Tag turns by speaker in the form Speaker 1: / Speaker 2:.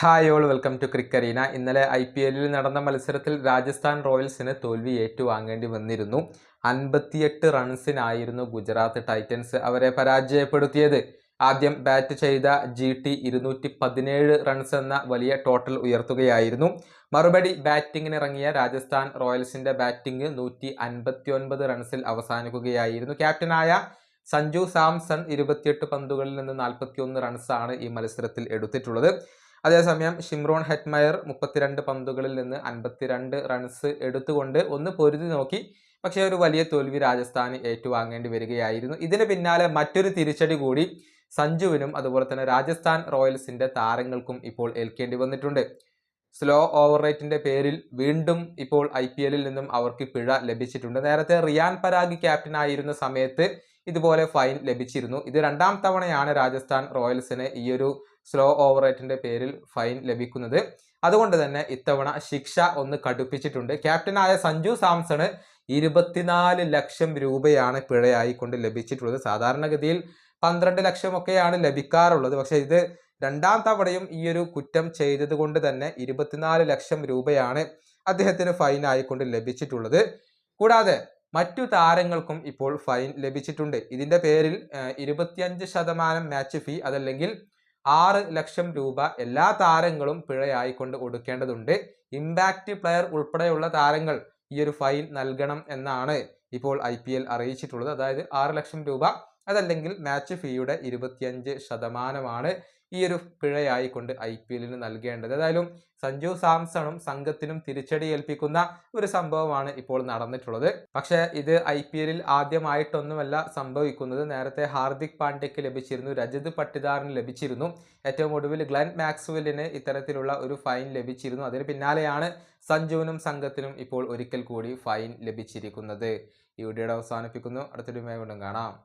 Speaker 1: Hi all welcome to Crickarena. ഇന്നലെ IPL നടന്ന മത്സരത്തിൽ രാജസ്ഥാൻ റോയൽസിന് തോൽവി ഏറ്റുവാങ്ങേണ്ടി വന്നിരുന്നു. 58 റൺസിനായിരുന്നു ഗുജറാത്ത് ടൈറ്റൻസ് അവരെ പരാജയപ്പെടുത്തിയത്. ആദ്യം ബാറ്റ് ചെയ്ത GT 217 റൺസ് എന്ന വലിയ ടോട്ടൽ ഉയർത്തുകയായിരുന്നു. മറുപടി ബാറ്റിങ്ങിനിറങ്ങിയ രാജസ്ഥാൻ റോയൽസിന്റെ ബാറ്റിംഗ് 159 റൺസിൽ അവസാനിക്കുകയായിരുന്നു. ക്യാപ്റ്റനായ സഞ്ജു സാംസൺ 28 പന്തുകളിൽ നിന്ന് 41 റൺസാണ് ഈ മത്സരത്തിൽ എടുത്തിട്ടുള്ളത്. അതേസമയം ഷിംറോൺ ഹെറ്റ്മയർ 32 പന്തുകളിൽ നിന്ന് 52 റൺസ് എടുത്തുകൊണ്ട് ഒന്ന് പൊരുതി നോക്കി. പക്ഷേ ഒരു വലിയ തോൽവി രാജസ്ഥാന് ഏറ്റുവാങ്ങേണ്ടി വരികയായിരുന്നു. ഇതിന് പിന്നാലെ മറ്റൊരു തിരിച്ചടി കൂടി സഞ്ജുവിനും അതുപോലെ തന്നെ രാജസ്ഥാൻ റോയൽസിന്റെ താരങ്ങൾക്കും ഇപ്പോൾ ഏൽക്കേണ്ടി വന്നിട്ടുണ്ട്. സ്ലോ ഓവർ റേറ്റിന്റെ പേരിൽ വീണ്ടും ഇപ്പോൾ IPL നിന്നും അവർക്ക് പിഴ ലഭിച്ചിട്ടുണ്ട്. നേരത്തെ റിയാൻ പരാഗ് ക്യാപ്റ്റനായിരുന്ന സമയത്ത് ഇതുപോലെ ഫൈൻ ലഭിച്ചിരുന്നു. ഇത് രണ്ടാം തവണയാണ് രാജസ്ഥാൻ റോയൽസിന് ഈ ഒരു സ്ലോ ഓവർ റേറ്റിന്റെ പേരിൽ ഫൈൻ ലഭിക്കുന്നത്. അതുകൊണ്ട് തന്നെ ഇത്തവണ ശിക്ഷ ഒന്ന് കടുപ്പിച്ചിട്ടുണ്ട്. ക്യാപ്റ്റനായ സഞ്ജു സാംസണ് 24 ലക്ഷം രൂപയാണ് പിഴയായിക്കൊണ്ട് ലഭിച്ചിട്ടുള്ളത്. സാധാരണഗതിയിൽ 12 ലക്ഷമൊക്കെയാണ് ലഭിക്കാറുള്ളത്. പക്ഷെ ഇത് രണ്ടാം തവണയും ഈ ഒരു കുറ്റം ചെയ്തത് കൊണ്ട് തന്നെ 24 ലക്ഷം രൂപയാണ് അദ്ദേഹത്തിന് ഫൈൻ ആയിക്കൊണ്ട് ലഭിച്ചിട്ടുള്ളത്. കൂടാതെ മറ്റു താരങ്ങൾക്കും ഇപ്പോൾ ഫൈൻ ലഭിച്ചിട്ടുണ്ട്. ഇതിന്റെ പേരിൽ 25% മാച്ച് ഫീ അതല്ലെങ്കിൽ 6 ലക്ഷം രൂപ എല്ലാ താരങ്ങളും പിഴയായിക്കൊണ്ട് കൊടുക്കേണ്ടതുണ്ട്. ഇമ്പാക്റ്റ് പ്ലെയർ ഉൾപ്പെടെയുള്ള താരങ്ങൾ ഈ ഒരു ഫൈൻ നൽകണം എന്നാണ് ഇപ്പോൾ IPL അറിയിച്ചിട്ടുള്ളത്. അതായത് 6 ലക്ഷം രൂപ അതല്ലെങ്കിൽ മാച്ച് ഫീയുടെ 25% ഈ ഒരു പിഴയായിക്കൊണ്ട് IPL നൽകേണ്ടത്. ഏതായാലും സഞ്ജു സാംസണും സംഘത്തിനും തിരിച്ചടി ഏൽപ്പിക്കുന്ന ഒരു സംഭവമാണ് ഇപ്പോൾ നടന്നിട്ടുള്ളത്. പക്ഷേ ഇത് IPL ആദ്യമായിട്ടൊന്നുമല്ല സംഭവിക്കുന്നത്. നേരത്തെ ഹാർദിക് പാണ്ഡ്യയ്ക്ക് ലഭിച്ചിരുന്നു, രജത് പട്ടിദാറിന് ലഭിച്ചിരുന്നു, ഏറ്റവും ഒടുവിൽ ഗ്ലെൻ മാക്സ്വെല്ലിന് ഇത്തരത്തിലുള്ള ഒരു ഫൈൻ ലഭിച്ചിരുന്നു. അതിന് പിന്നാലെയാണ് സഞ്ജുവിനും സംഘത്തിനും ഇപ്പോൾ ഒരിക്കൽ കൂടി ഫൈൻ ലഭിച്ചിരിക്കുന്നത്. ഈ വീഡിയോയുടെ അവസാനിപ്പിക്കുന്നു. അടുത്തൊരു വീഡിയോയിൽ വീണ്ടും കാണാം.